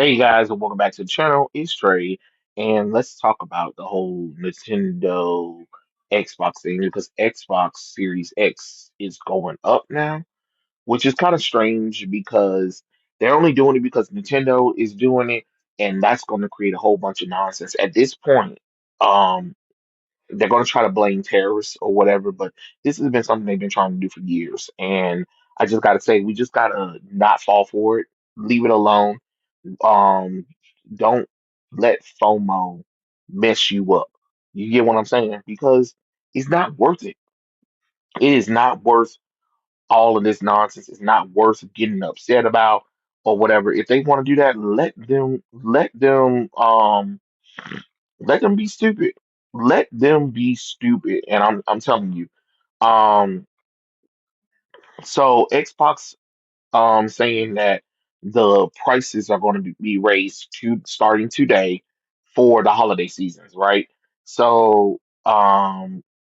Hey guys, and welcome back to the channel. It's Trey, and let's talk about the whole Nintendo Xbox thing because Xbox Series X is going up now, which is kind of strange because they're only doing it because Nintendo is doing it, and that's going to create a whole bunch of nonsense. At this point, um, they're going to try to blame terrorists or whatever, but this has been something they've been trying to do for years, and I just got to say, we just got to not fall for it, leave it alone. um, don't let FOMO mess you up. You get what I'm saying? Because it's not worth it. It is not worth all of this nonsense. It's not worth getting upset about or whatever. If they want to do that, let them be stupid. Let them be stupid. And I'm telling you. Um, so Xbox saying that the prices are going to be raised to starting today for the holiday seasons, right? So,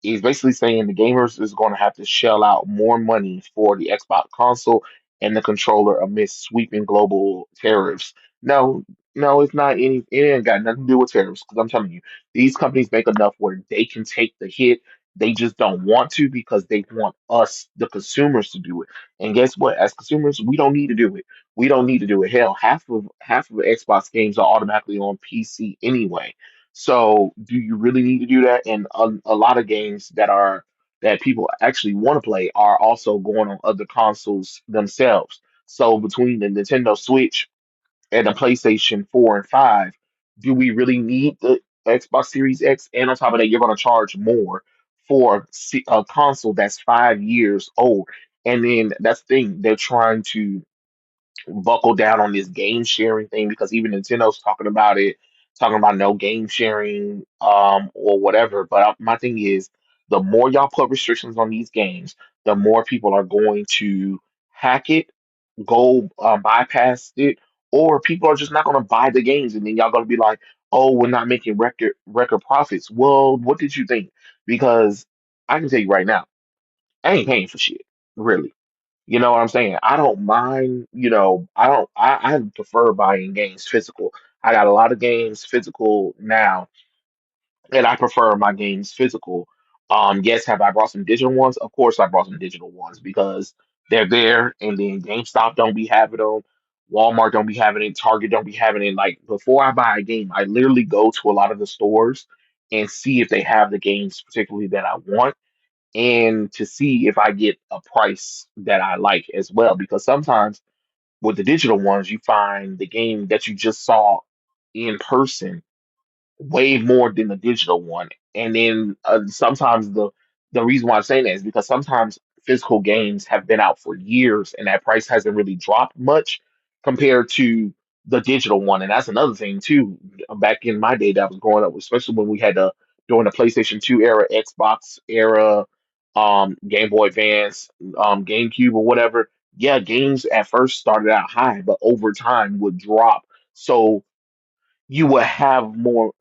he's basically saying the gamers is going to have to shell out more money for the Xbox console and the controller amidst sweeping global tariffs. No, no, it's not any. It ain't got nothing to do with tariffs because I'm telling you, these companies make enough where they can take the hit. They just don't want to because they want us, the consumers, to do it. And guess what? As consumers, we don't need to do it. We don't need to do it. Hell, half of Xbox games are automatically on PC anyway. So, do you really need to do that? And a lot of games that people actually want to play are also going on other consoles themselves. So, between the Nintendo Switch and the PlayStation 4 and 5, do we really need the Xbox Series X? And on top of that, you're going to charge more for a console that's 5 years old. And then that's the thing, they're trying to buckle down on this game sharing thing because even Nintendo's talking about it, talking about no game sharing or whatever. But my thing is, the more y'all put restrictions on these games, the more people are going to hack it, go bypass it, or people are just not going to buy the games, and then y'all going to be like, "Oh, we're not making record profits." Well, what did you think? Because I can tell you right now, I ain't paying for shit, really. You know what I'm saying? I don't mind, I don't I prefer buying games physical. I got a lot of games physical now, and I prefer my games physical. Yes, have I brought some digital ones? Of course I brought some digital ones because they're there, and then GameStop don't be having them, Walmart don't be having it, Target don't be having it. Like before I buy a game, I literally go to a lot of the stores and see if they have the games particularly that I want and to see if I get a price that I like as well. Because sometimes with the digital ones, you find the game that you just saw in person way more than the digital one. And then sometimes the reason why I'm saying that is because sometimes physical games have been out for years and that price hasn't really dropped much compared to the digital one. And that's another thing too. Back in my day that was growing up, especially when we had the during the PlayStation 2 era, Xbox era, Game Boy Advance, GameCube or whatever. Yeah, games at first started out high, but over time would drop. So you would have more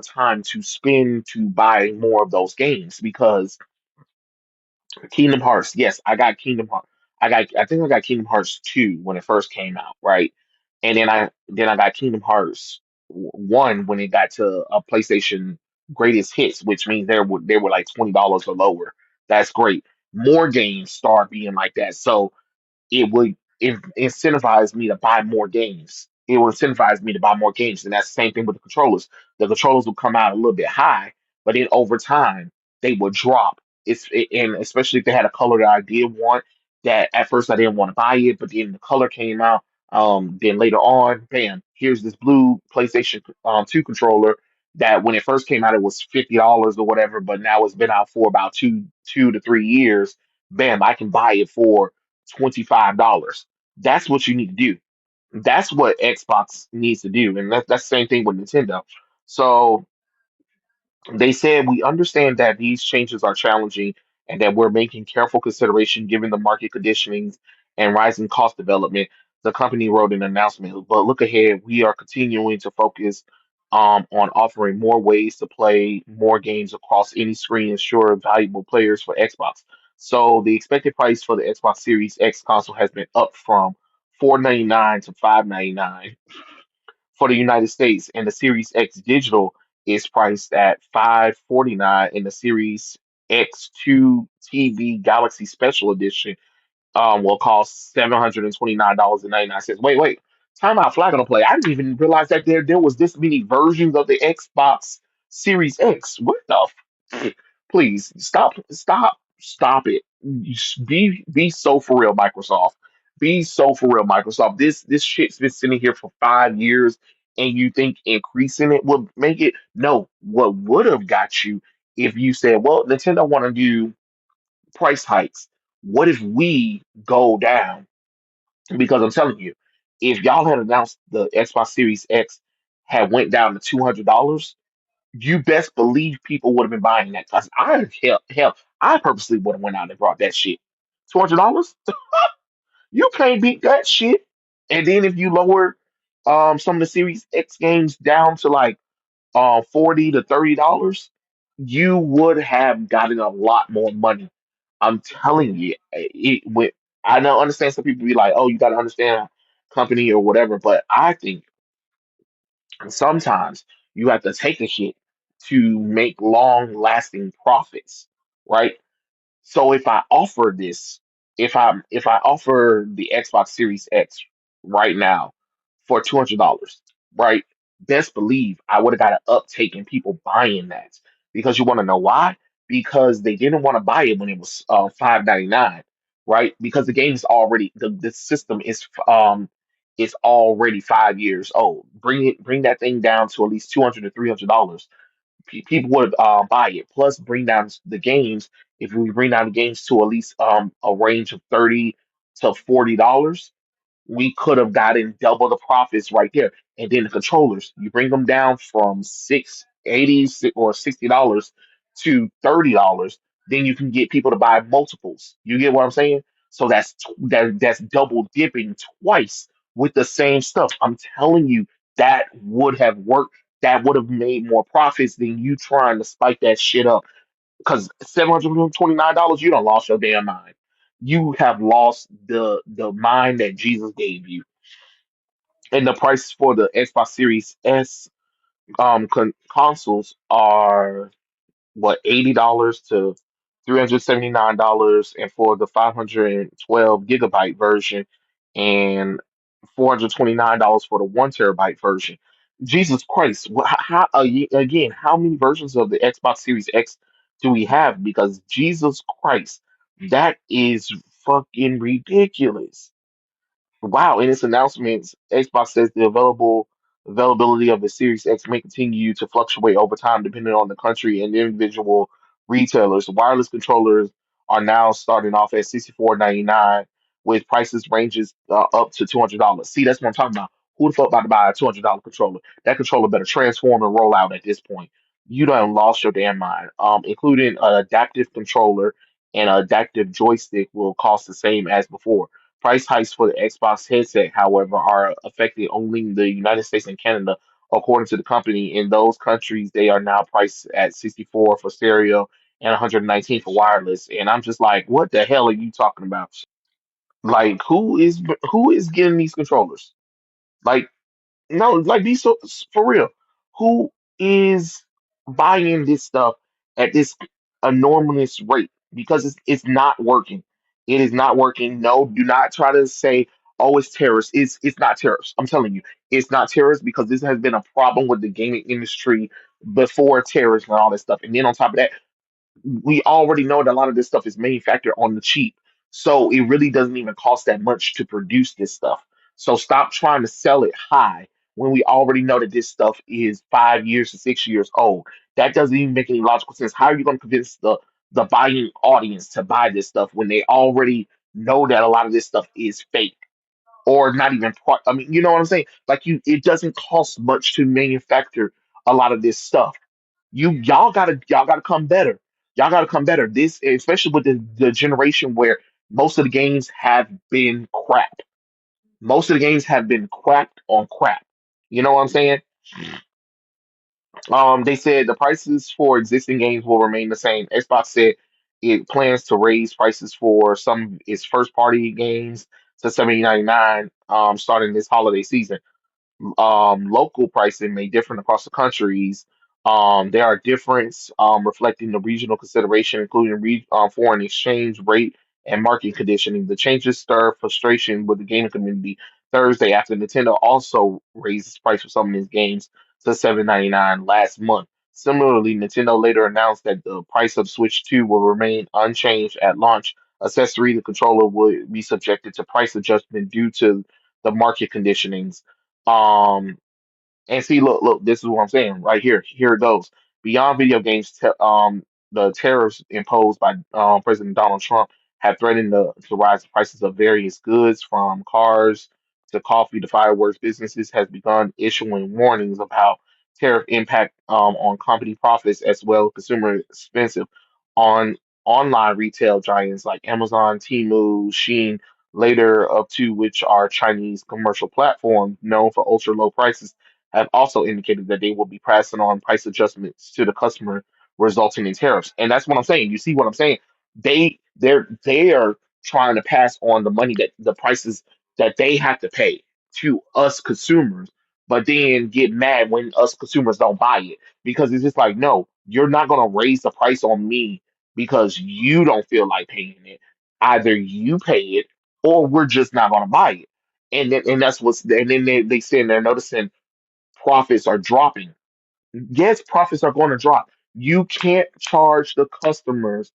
time to spend to buy more of those games because Kingdom Hearts, yes, I got Kingdom Hearts. I think I got Kingdom Hearts 2 when it first came out, right? And then I got Kingdom Hearts 1 when it got to a PlayStation greatest hits, which means they were like $20 or lower. That's great. More games start being like that. So it incentivize me to buy more games. It will incentivize me to buy more games, and that's the same thing with the controllers. The controllers will come out a little bit high, but then over time they will drop. And especially if they had a color that I did want. That at first I didn't want to buy it, but then the color came out. Then later on, bam, here's this blue PlayStation 2 controller that when it first came out it was $50 or whatever, but now it's been out for about two to 3 years. Bam, I can buy it for $25. That's what you need to do. That's what Xbox needs to do. And that's the same thing with Nintendo. So they said we understand that these changes are challenging and that we're making careful consideration given the market conditionings and rising cost development. The company wrote an announcement, but look ahead, we are continuing to focus on offering more ways to play more games across any screen, ensure valuable players for Xbox. So the expected price for the Xbox Series X console has been up from $4.99 to $5.99 for the United States, and the Series X digital is priced at $5.49, and the Series X2 TV Galaxy Special Edition will cost $729.99. Wait. Time out, flag on the play. I didn't even realize that there was this many versions of the Xbox Series X. What the please stop it. Be so for real, Microsoft. Be so for real, Microsoft. This shit's been sitting here for 5 years, and you think increasing it would make it? No. What would have got you if you said, "Well, Nintendo want to do price hikes. What if we go down?" Because I'm telling you, if y'all had announced the Xbox Series X had went down to $200, you best believe people would have been buying that. Cause I purposely would have went out and brought that shit. $200, you can't beat that shit. And then if you lower some of the Series X games down to like 40 to $30, you would have gotten a lot more money. I'm telling you, it went. I don't understand some people be like, "Oh, you got to understand company or whatever," but I think sometimes you have to take a hit to make long-lasting profits, right? So if I offer the Xbox Series X right now for $200, right? Best believe I would have got an uptake in people buying that, because you want to know why? Because they didn't want to buy it when it was $5.99, right? Because the game's already the system is already 5 years old. Bring that thing down to at least $200 to $300, people would buy it. Plus, bring down the games. If we bring down the games to at least a range of $30 to $40, we could have gotten double the profits right there. And then the controllers, you bring them down from 680 or $60 to $30, then you can get people to buy multiples. You get what I'm saying? So that's double dipping twice with the same stuff. I'm telling you, that would have worked. That would have made more profits than you trying to spike that shit up. Because $729, you don't lost your damn mind. You have lost the mind that Jesus gave you. And the prices for the Xbox Series S consoles are what, $80 to $379, and for the 512 gigabyte version, and $429 for the 1 terabyte version. Jesus Christ! Again? How many versions of the Xbox Series X do we have? Because Jesus Christ, that is fucking ridiculous. Wow, in its announcements, Xbox says the availability of the Series X may continue to fluctuate over time depending on the country and individual retailers. Wireless controllers are now starting off at $64.99, with prices ranges up to $200. See, that's what I'm talking about. Who the fuck about to buy a $200 controller? That controller better transform and roll out at this point. You done lost your damn mind. Including an adaptive controller and an adaptive joystick will cost the same as before. Price hikes for the Xbox headset, however, are affecting only the United States and Canada, according to the company. In those countries, they are now priced at 64 for stereo and 119 for wireless. And I'm just like, what the hell are you talking about? Like, who is getting these controllers? Like, no, like be so for real. Who is buying this stuff at this enormous rate? Because it's not working. It is not working. No, do not try to say, "Oh, it's tariffs." It's not tariffs. I'm telling you, it's not tariffs, because this has been a problem with the gaming industry before tariffs and all that stuff. And then on top of that, we already know that a lot of this stuff is manufactured on the cheap. So it really doesn't even cost that much to produce this stuff. So stop trying to sell it high when we already know that this stuff is 5 years to 6 years old. That doesn't even make any logical sense. How are you going to convince the buying audience to buy this stuff when they already know that a lot of this stuff is fake? Or not even part. I mean, you know what I'm saying? Like, it doesn't cost much to manufacture a lot of this stuff. Y'all gotta come better. Y'all gotta come better. This, especially with the generation where most of the games have been crap. Most of the games have been crapped on crap. You know what I'm saying? They said the prices for existing games will remain the same. Xbox said it plans to raise prices for some of its first party games to 70.99 starting this holiday season. Local pricing may differ across the countries. There are differences reflecting the regional consideration, including foreign exchange rate and market conditioning. The changes stir frustration with the gaming community Thursday after Nintendo also raised its price for some of its games to 7.99 last month. Similarly, Nintendo later announced that the price of Switch 2 will remain unchanged at launch. Accessory, the controller would be subjected to price adjustment due to the market conditionings. Um, and see, look, this is what I'm saying right here. Here it goes. Beyond video games, the tariffs imposed by President Donald Trump have threatened to rise the prices of various goods, from cars to coffee to fireworks. Businesses has begun issuing warnings about tariff impact on company profits as well as consumer expensive on online retail giants like Amazon, Temu, Shein, later up to which are Chinese commercial platforms known for ultra low prices have also indicated that they will be passing on price adjustments to the customer, resulting in tariffs. And that's what I'm saying. You see what I'm saying? They are trying to pass on the money that the prices that they have to pay to us consumers, but then get mad when us consumers don't buy it because it's just like, no, you're not gonna raise the price on me because you don't feel like paying it. Either you pay it or we're just not gonna buy it. And that's what's and then they say they're noticing profits are dropping. Yes, profits are going to drop. You can't charge the customers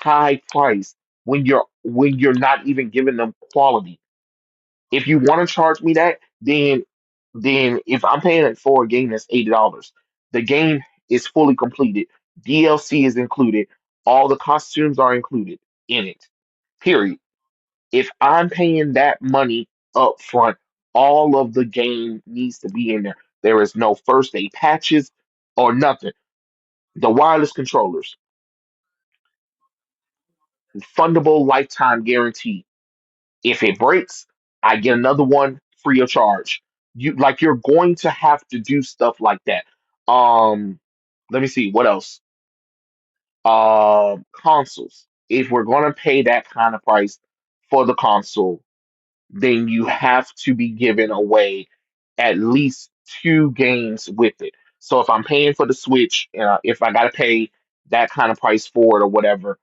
high price when you're not even giving them quality. If you want to charge me that, then if I'm paying it for a game that's $80, the game is fully completed. DLC is included. All the costumes are included in it. Period. If I'm paying that money up front, all of the game needs to be in there. There is no first day patches or nothing. The wireless controllers, fundable lifetime guarantee. If it breaks, I get another one free of charge. You're going to have to do stuff like that. Let me see what else. Consoles. If we're gonna pay that kind of price for the console, then you have to be giving away at least two games with it. So if I'm paying for the Switch, if I gotta pay that kind of price for it or whatever,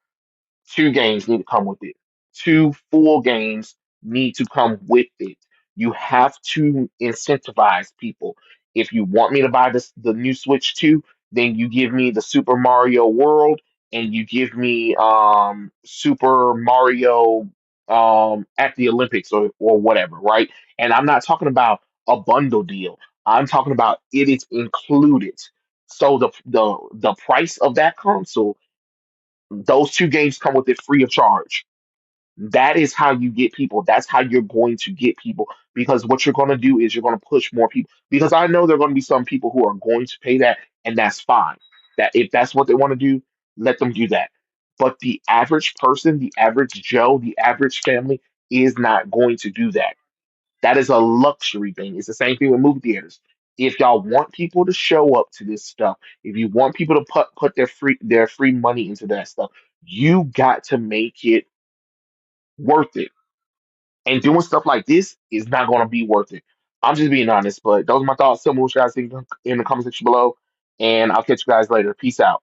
two games need to come with it. Two full games need to come with it. You have to incentivize people. If you want me to buy the new Switch 2, then you give me the Super Mario World and you give me Super Mario at the Olympics or whatever, right? And I'm not talking about a bundle deal. I'm talking about it is included. So the price of that console, those two games come with it free of charge. That is how you get people. That's how you're going to get people. Because what you're going to do is you're going to push more people. Because I know there are going to be some people who are going to pay that, and that's fine. That if that's what they want to do, let them do that. But the average person, the average Joe, the average family is not going to do that. That is a luxury thing. It's the same thing with movie theaters. If y'all want people to show up to this stuff, if you want people to put their free money into that stuff, you got to make it worth it. And doing stuff like this is not going to be worth it. I'm just being honest, but those are my thoughts. Tell me what you guys think in the comment section below, and I'll catch you guys later. Peace out.